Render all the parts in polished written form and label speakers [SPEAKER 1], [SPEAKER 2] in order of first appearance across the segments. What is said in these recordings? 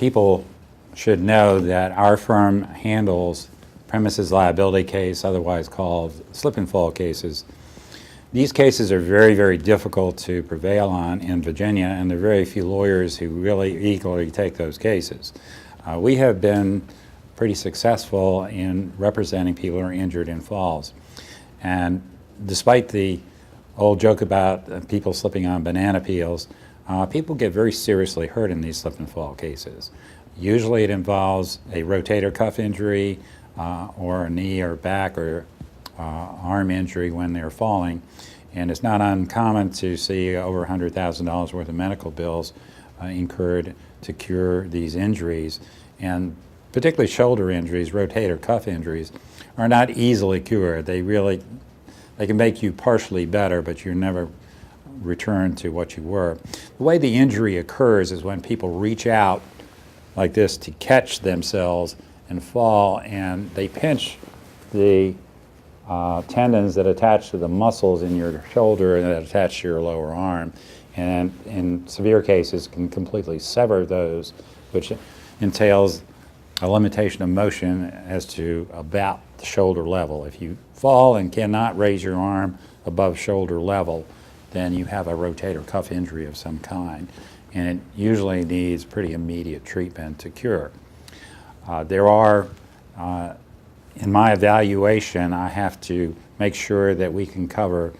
[SPEAKER 1] people should know that our firm handles premises liability case, otherwise called slip and fall cases. These cases are very, very difficult to prevail on in Virginia, and there are very few lawyers who really eagerly take those cases. We have been pretty successful in representing people who are injured in falls. And despite the old joke about people slipping on banana peels, people get very seriously hurt in these slip and fall cases. Usually it involves a rotator cuff injury or a knee or back or arm injury when they're falling. And it's not uncommon to see over $100,000 worth of medical bills incurred to cure these injuries. And particularly shoulder injuries, rotator cuff injuries, are not easily cured. They can make you partially better, but you never return to what you were. The way the injury occurs is when people reach out like this to catch themselves and fall, and they pinch the tendons that attach to the muscles in your shoulder and that attach to your lower arm, and in severe cases can completely sever those, which entails a limitation of motion as to about the shoulder level. If you fall and cannot raise your arm above shoulder level, then you have a rotator cuff injury of some kind, and it usually needs pretty immediate treatment to cure. There are, in my evaluation, I have to make sure that we can cover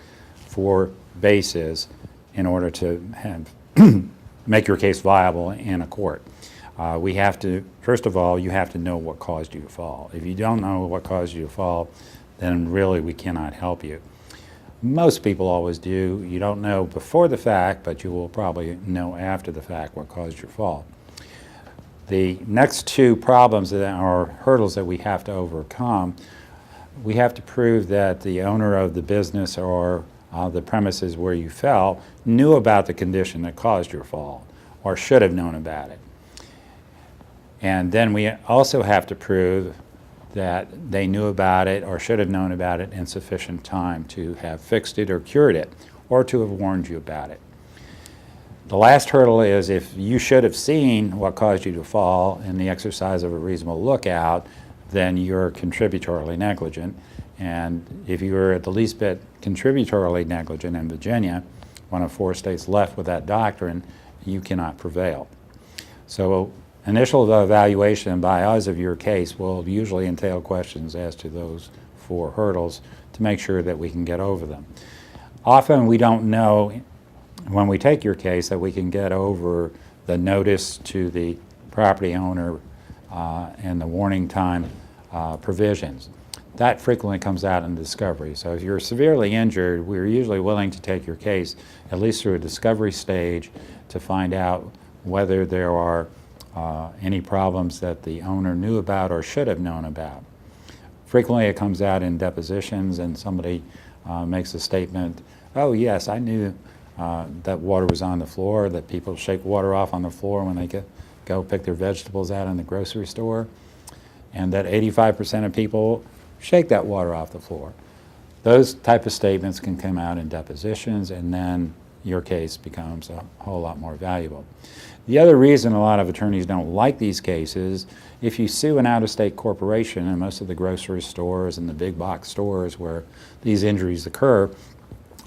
[SPEAKER 1] 4 bases in order to have make your case viable in a court. We have to, first of all, you have to know what caused you to fall. If you don't know what caused you to fall, then really we cannot help you. Most people always do. You don't know before the fact, but you will probably know after the fact what caused your fall. The next 2 problems or hurdles that we have to overcome, we have to prove that the owner of the business or the premises where you fell knew about the condition that caused your fall or should have known about it. And then we also have to prove that they knew about it or should have known about it in sufficient time to have fixed it or cured it, or to have warned you about it. The last hurdle is if you should have seen what caused you to fall in the exercise of a reasonable lookout, then you're contributorily negligent. And if you're at the least bit contributorily negligent in Virginia, one of 4 states left with that doctrine, you cannot prevail. So initial evaluation by us of your case will usually entail questions as to those 4 hurdles to make sure that we can get over them. Often we don't know when we take your case that we can get over the notice to the property owner and the warning time provisions. That frequently comes out in discovery. So if you're severely injured, we're usually willing to take your case at least through a discovery stage to find out whether there are any problems that the owner knew about or should have known about. Frequently it comes out in depositions and somebody makes a statement, oh yes, I knew that water was on the floor, that people shake water off on the floor when they go pick their vegetables out in the grocery store, and that 85% of people shake that water off the floor. Those type of statements can come out in depositions, and then your case becomes a whole lot more valuable. The other reason a lot of attorneys don't like these cases, if you sue an out-of-state corporation, and most of the grocery stores and the big box stores where these injuries occur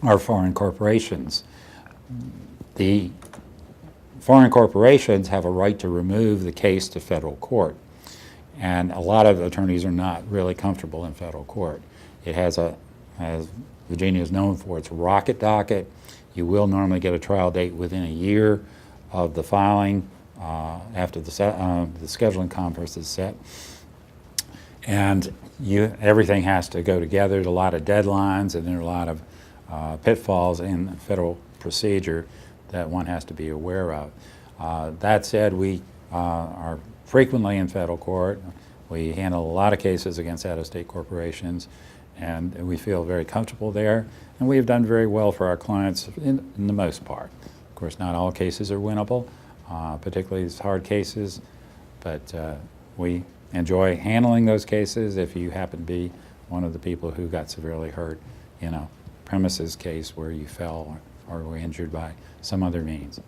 [SPEAKER 1] are foreign corporations. The foreign corporations have a right to remove the case to federal court, and a lot of attorneys are not really comfortable in federal court. It has as Virginia is known for, its rocket docket. You will normally get a trial date within a year of the filing after the scheduling conference is set. And everything has to go together. There's a lot of deadlines and there are a lot of pitfalls in federal procedure that one has to be aware of. That said, we are frequently in federal court. We handle a lot of cases against out-of-state corporations, and we feel very comfortable there. And we have done very well for our clients in the most part. Of course, not all cases are winnable, particularly these hard cases, but we enjoy handling those cases if you happen to be one of the people who got severely hurt in a premises case where you fell or were injured by some other means.